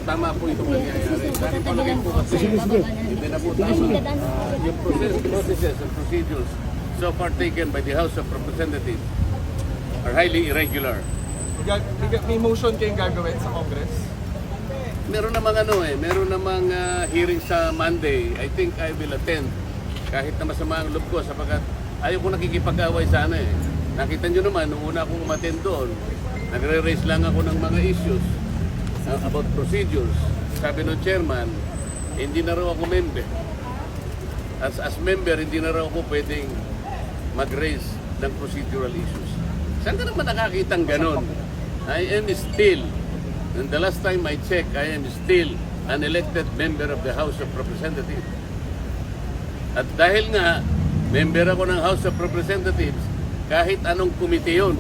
tama po itong nangyayari. Dahil palagay po kasi hindi na po tama. Yung processes and procedures so far taken by the House of Representatives are highly irregular. May motion kayong gagawin sa Congress? Meron namang meron namang hearing sa Monday. I think I will attend kahit na masama ang loob ko sapagkat ayaw ko nakikipag-away sana eh. Nakita nyo naman, nung una akong umattend doon, nagre-raise lang ako ng mga issues about procedures. Sabi ng chairman, hindi na raw ako member. As member, hindi na raw ako pwedeng mag-raise ng procedural issues. Saan ka naman nakakitang ganon? I am still, and the last time I checked, I am still an elected member of the House of Representatives. At dahil nga, member ako ng House of Representatives, kahit anong komite yun,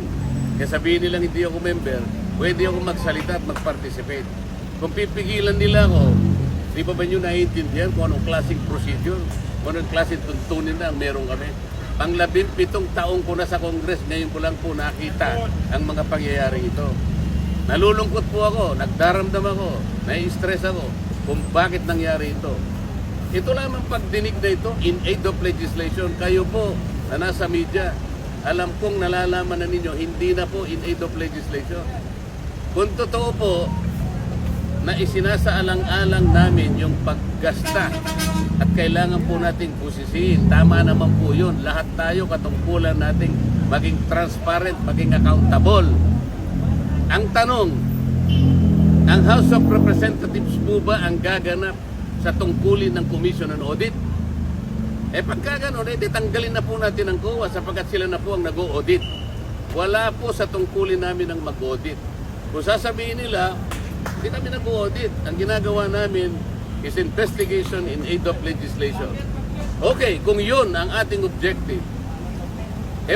kaya sabihin nilang hindi ako member, pwede ako magsalita at mag-participate. Kung pipigilan nila ako, di ba nyo naiintindihan kung anong klaseng procedure, kung anong klaseng tuntunin na ang meron kami? Pang 17 taong ko na sa Congress, ngayon ko lang po nakita ang mga pangyayari ito. Nalulungkot po ako, nagdaramdam ako, nai-stress ako kung bakit nangyari ito. Ito lamang pagdinig na ito in aid of legislation. Kayo po na nasa media, alam kong nalalaman na ninyo, hindi na po in aid of legislation. Kung totoo po na isinasaalang-alang namin yung paggasta at kailangan po nating pusisiin, tama naman po yun. Lahat tayo katungkulan nating maging transparent, maging accountable. Ang tanong, ang House of Representatives po ba ang gaganap sa tungkulin ng Commission on Audit? Pagka gano'n, tanggalin na po natin ang COA sapagkat sila na po ang nag-audit. Wala po sa tungkulin namin ang mag-audit. Kung sasabihin nila, hindi kami nag-audit. Ang ginagawa namin is investigation in aid of legislation. Okay, kung yun ang ating objective,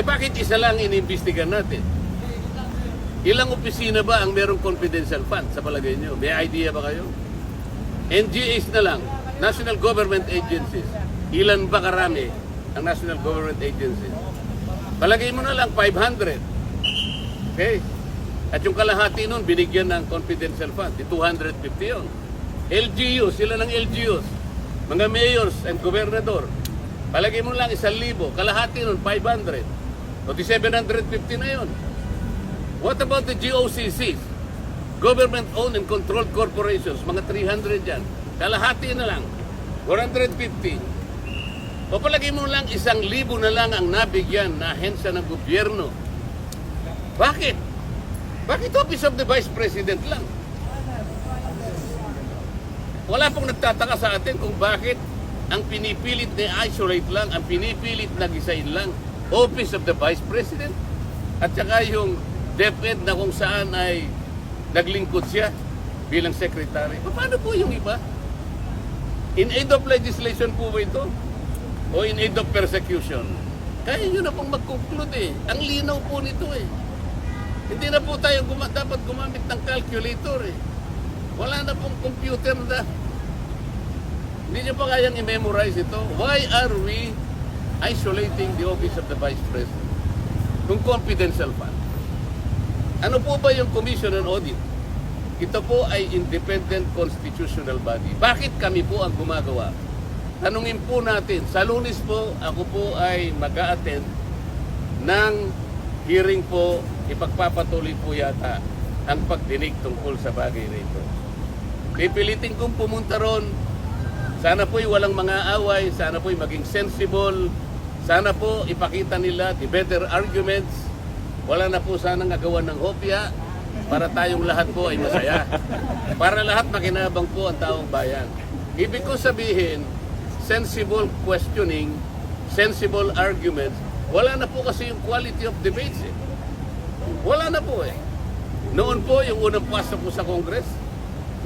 bakit isa lang inimbestigan natin? Ilang opisina ba ang merong confidential fund sa palagay nyo? May idea ba kayo? NGAs na lang, National Government Agencies. Ilan ba karami ang National Government Agencies? Palagay mo na lang 500. Okay? At yung kalahati nun, binigyan ng confidential fund. Di 250 yun. LGUs, sila ng LGUs. Mga mayors and gobernador. Palagay mo lang 1,000. Kalahati nun, 500. O di 750 na yun. What about the GOCCs? Government-owned and controlled corporations, mga 300 yan. Kalahati na lang, 450. O palagi mo lang 1,000 na lang ang nabigyan na ahensya ng gobyerno. Bakit? Bakit Office of the Vice President lang? Wala pong nagtataka sa atin kung bakit ang pinipilit na isolate lang, ang pinipilit na gisain lang, Office of the Vice President. At saka yung DepEd na kung saan ay naglingkod siya bilang secretary. Paano po yung iba? In aid of legislation po ba ito? O in aid of persecution? Kaya nyo na pong mag-conclude eh. Ang linaw po nito eh. Hindi na po tayo dapat gumamit ng calculator eh. Wala na pong computer na. Hindi nyo pa kayang i-memorize ito. Why are we isolating the office of the Vice President? Kung confidential fund. Ano po ba yung Commission on Audit? Ito po ay independent constitutional body. Bakit kami po ang gumagawa? Tanungin po natin. Sa Lunes po, ako po ay mag-a-attend ng hearing po, ipagpapatuloy po yata ang pagdinig tungkol sa bagay na ito. Pipilitin kong pumunta ron. Sana po'y walang mga away, sana po'y maging sensible, sana po ipakita nila the better arguments. Wala na po sanang agawan ng hopya para tayong lahat po ay masaya. Para lahat makinabang po ang taong bayan. Ibig ko sabihin, sensible questioning, sensible arguments, wala na po kasi yung quality of debates eh. Wala na po eh. Noon po, yung unang pasok ko sa Congress,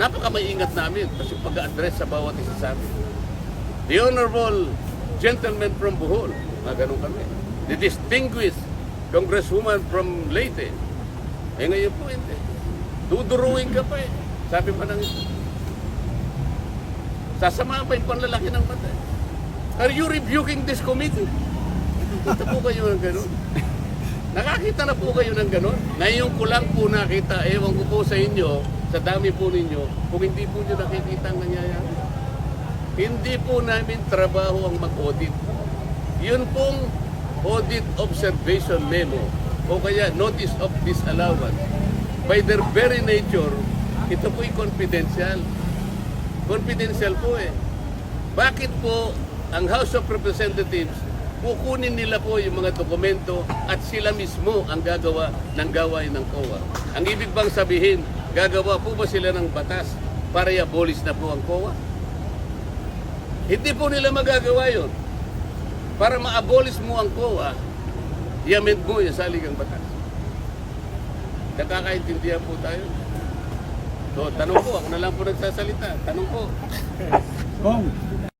napaka-maingat namin kasi pag-address sa bawat isa sa amin. The Honorable Gentleman from Bohol, mga ganun kami. The Distinguished Congresswoman from Leyte. Ngayon po hindi. Duduruin ka pa eh. Sabi pa ng sasama pa yung panlalaki ng mata. Are you rebuking this committee? Nakita po kayo ng gano'n? Nakakita na po kayo ng gano'n? Ngayon ko lang po nakita, ewan ko po sa inyo, sa dami po ninyo kung hindi po nyo nakikita ang nangyayari. Hindi po namin trabaho ang mag-audit. Yun pong audit observation memo o kaya notice of disallowance. By their very nature, ito po'y confidential. Confidential po eh. Bakit po ang House of Representatives kukunin nila po yung mga dokumento at sila mismo ang gagawa ng gawain ng COA? Ang ibig bang sabihin, gagawa po ba sila ng batas para i-abolish na po ang COA? Hindi po nila magagawa yun. Para ma-abolish mo ang COA, i-amend mo yung saligang batas. Nakakaintindihan po tayo. So, tanong po, ako na lang po nagsasalita. Tanong po. Kung